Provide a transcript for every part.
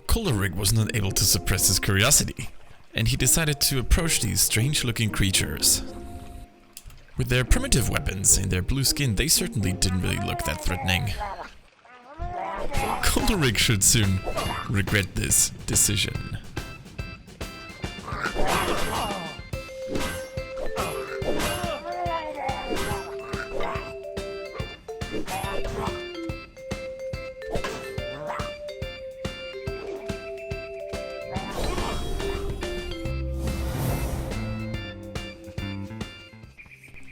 Khulderic was not able to suppress his curiosity, and he decided to approach these strange-looking creatures. With their primitive weapons and their blue skin, they certainly didn't really look that threatening. Khulderic should soon regret this decision.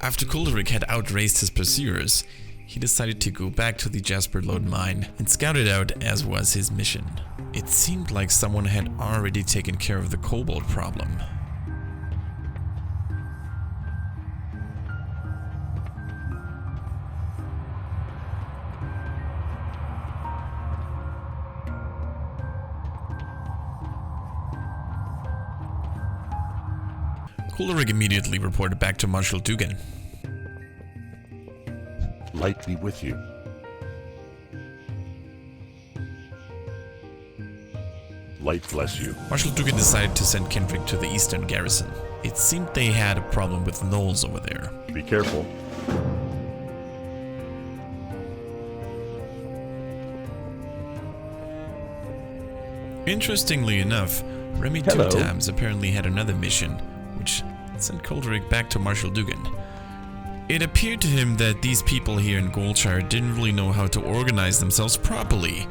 After Khulderic had outraced his pursuers, he decided to go back to the Jasper Lode mine and scout it out, as was his mission. It seemed like someone had already taken care of the kobold problem. Khulderic immediately reported back to Marshal Dugan. Light be with you. Light bless you. Marshal Dugan decided to send Kendrick to the eastern garrison. It seemed they had a problem with gnolls over there. Be careful. Interestingly enough, Remy Hello. Two-Tabs apparently had another mission, which sent Khulderic back to Marshal Dugan. It appeared to him that these people here in Goldshire didn't really know how to organize themselves properly.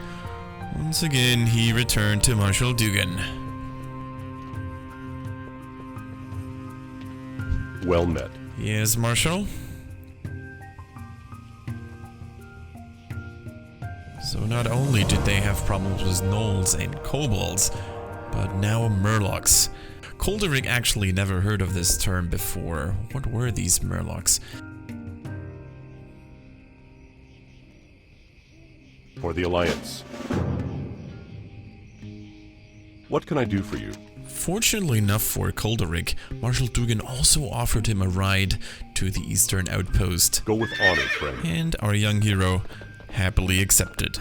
Once again, he returned to Marshal Dugan. Well met. Yes, Marshal? So not only did they have problems with gnolls and kobolds, but now murlocs. Khulderic actually never heard of this term before. What were these murlocs? For the Alliance. What can I do for you? Fortunately enough for Khulderic, Marshal Dugan also offered him a ride to the eastern outpost. Go with honor, friend. And our young hero happily accepted.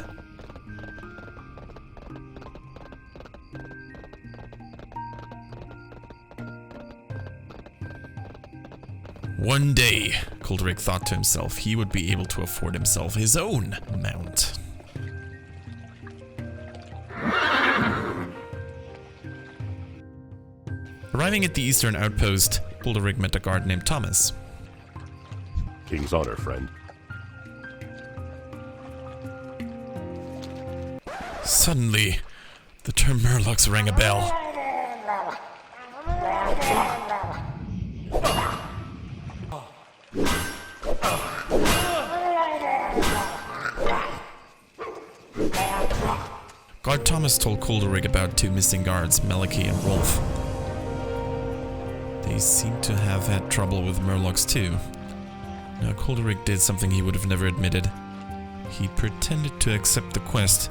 One day, Khulderic thought to himself, he would be able to afford himself his own mount. Arriving at the eastern outpost, Khulderic met a guard named Thomas. King's honor, friend. Suddenly, the term murlocs rang a bell. Guard Thomas told Khulderic about two missing guards, Malachi and Rolf. They seem to have had trouble with murlocs too. Now Khulderic did something he would have never admitted. He pretended to accept the quest.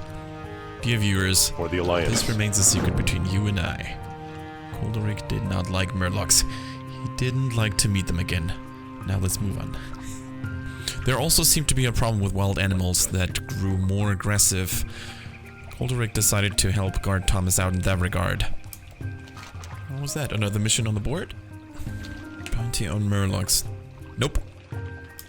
Dear viewers, For the Alliance. this remains a secret between you and I. Khulderic did not like murlocs. He didn't like to meet them again. Now let's move on. There also seemed to be a problem with wild animals that grew more aggressive. Khulderic decided to help guard Thomas out in that regard. What was that? Another mission on the board? Bounty on murlocs. Nope.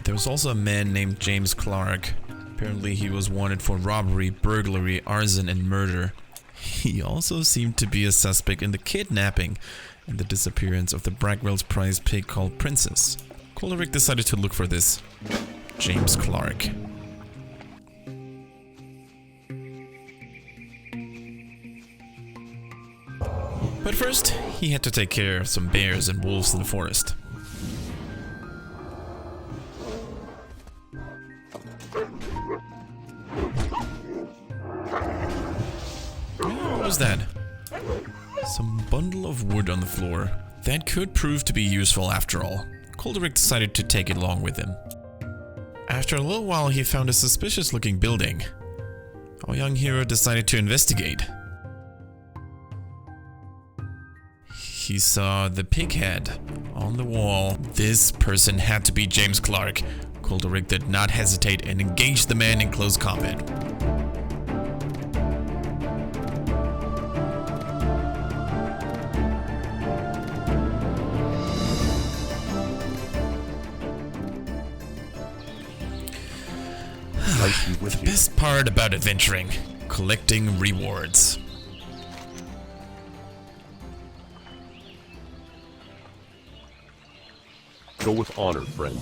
There was also a man named James Clark. Apparently he was wanted for robbery, burglary, arson, and murder. He also seemed to be a suspect in the kidnapping and the disappearance of the Bragwell's prize pig called Princess. Khulderic decided to look for this James Clark. But first, he had to take care of some bears and wolves in the forest. What was that? Some bundle of wood on the floor. That could prove to be useful after all. Khulderic decided to take it along with him. After a little while, he found a suspicious-looking building. Our young hero decided to investigate. He saw the pig head on the wall. This person had to be James Clark. Khulderic did not hesitate and engaged the man in close combat. Might be with The you. best part about adventuring, collecting rewards. Go with honor, friend.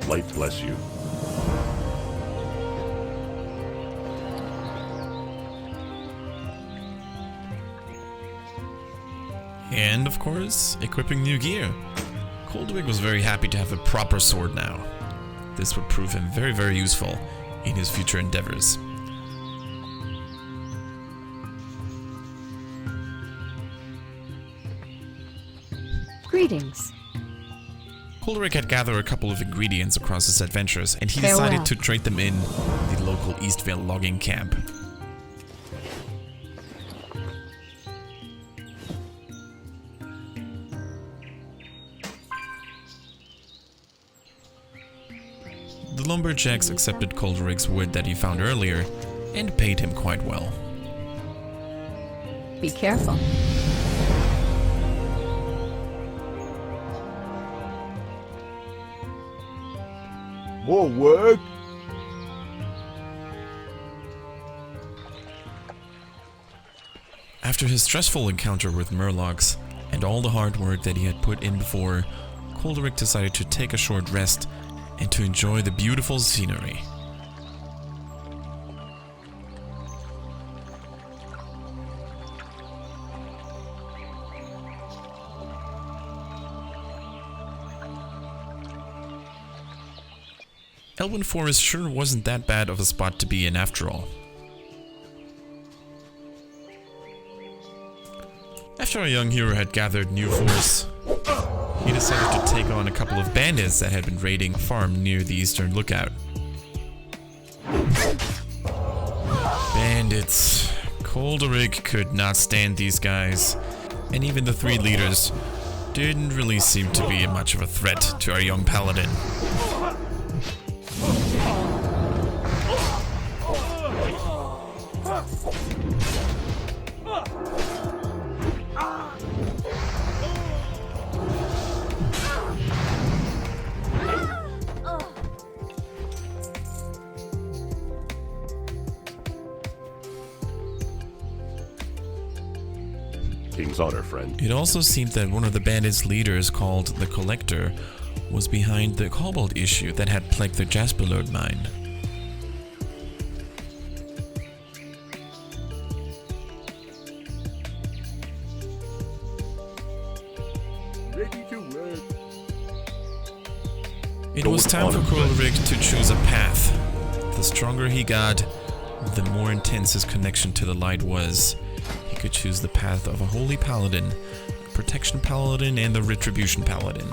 Light bless you. And, of course, equipping new gear. Khulderic was very happy to have a proper sword now. This would prove him very, very useful in his future endeavors. Greetings. Khulderic had gathered a couple of ingredients across his adventures, and he Farewell. decided to trade them in the local Eastvale logging camp. The lumberjacks accepted Khulderick's wood that he found earlier and paid him quite well. Be careful. More work? After his stressful encounter with Murlocs and all the hard work that he had put in before, Khulderic decided to take a short rest and to enjoy the beautiful scenery. Elwyn Forest sure wasn't that bad of a spot to be in after all. After our young hero had gathered new force, he decided to take on a couple of bandits that had been raiding a farm near the eastern lookout. Bandits. Khulderic could not stand these guys, and even the three leaders didn't really seem to be much of a threat to our young paladin. King's honor, friend. It also seemed that one of the bandits' leaders, called the Collector, was behind the cobalt issue that had plagued the Jasperlode mine. Ready to work. It Go was with time for honor, friend. Khulderic to choose a path. The stronger he got, the more intense his connection to the light was. He could choose the path of a Holy Paladin, a Protection Paladin, and the Retribution Paladin.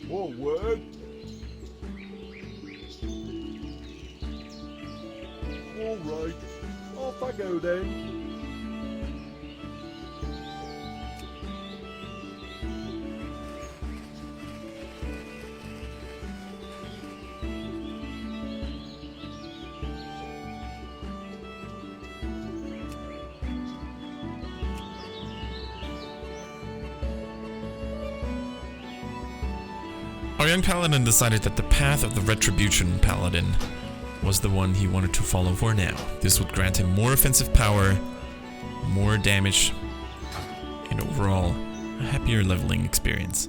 More work? Alright, off I go then. Our young paladin decided that the path of the Retribution Paladin was the one he wanted to follow for now. This would grant him more offensive power, more damage, and overall, a happier leveling experience.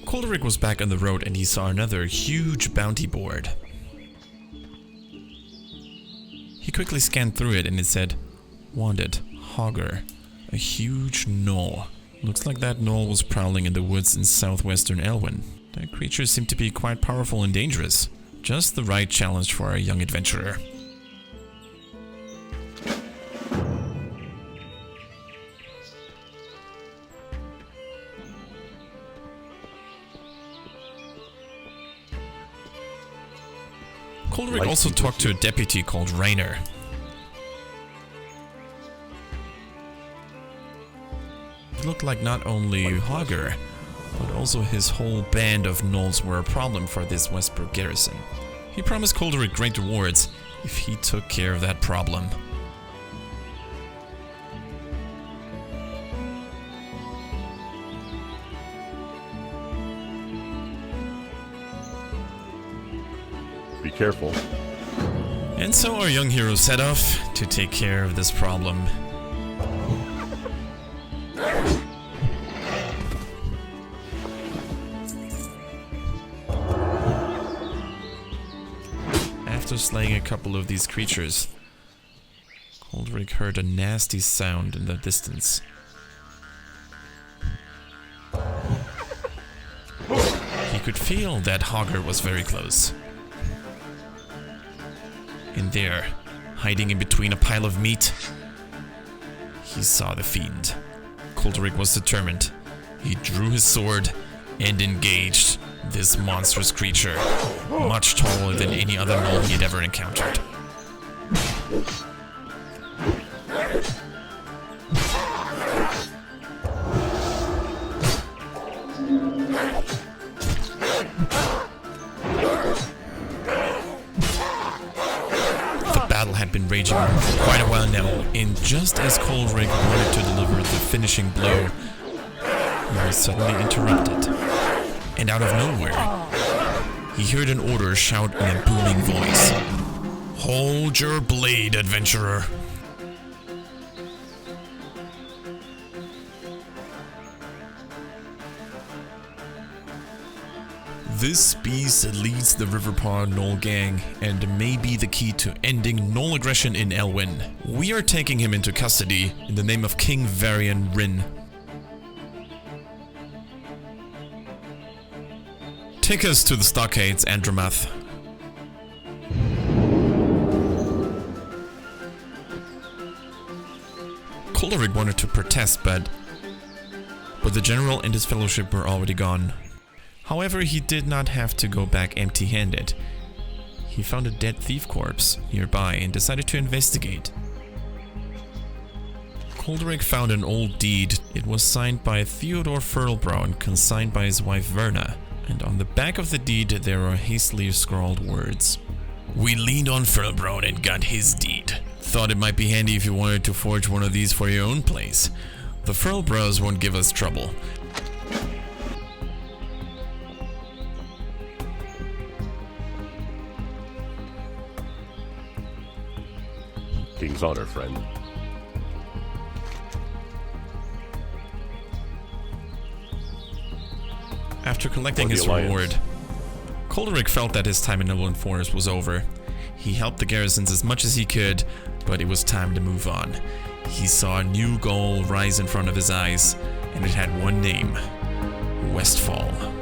Khulderic was back on the road and he saw another huge bounty board. He quickly scanned through it and it said, "Wanted, Hogger." A huge gnoll. Looks like that gnoll was prowling in the woods in southwestern Elwyn. That creature seemed to be quite powerful and dangerous. Just the right challenge for our young adventurer. Khulderic also talked to a deputy called Rainer. it looked like not only Hogger, but also his whole band of gnolls were a problem for this Westbrook garrison. He promised Khulderic great rewards if he took care of that problem. Be careful. And so our young hero set off to take care of this problem. After slaying a couple of these creatures, Khulderic heard a nasty sound in the distance. He could feel that Hogger was very close. And there, hiding in between a pile of meat, he saw the fiend. Khulderic was determined. He drew his sword and engaged this monstrous creature, much taller than any other gnoll he had ever encountered. Had been raging for quite a while now, and just as Khulderic wanted to deliver the finishing blow, he was suddenly interrupted. And out of nowhere, he heard an order shout in a booming voice. "Hold your blade, adventurer!" This beast leads the Riverpaw Gnoll gang and may be the key to ending Gnoll aggression in Elwyn. We are taking him into custody in the name of King Varian Rin. Take us to the stockades, Andromath. Khulderic wanted to protest, but the general and his fellowship were already gone. However, he did not have to go back empty-handed. He found a dead thief corpse nearby and decided to investigate. Khulderic found an old deed. It was signed by Theodore Furlbrow and consigned by his wife Verna. And on the back of the deed there are hastily scrawled words. "We leaned on Furlbrow and got his deed. Thought it might be handy if you wanted to forge one of these for your own place. The Furlbrows won't give us trouble. King's honor, friend. After collecting his reward, Khulderic felt that his time in Elwyn Forest was over. He helped the garrisons as much as he could, but it was time to move on. He saw a new goal rise in front of his eyes, and it had one name: Westfall.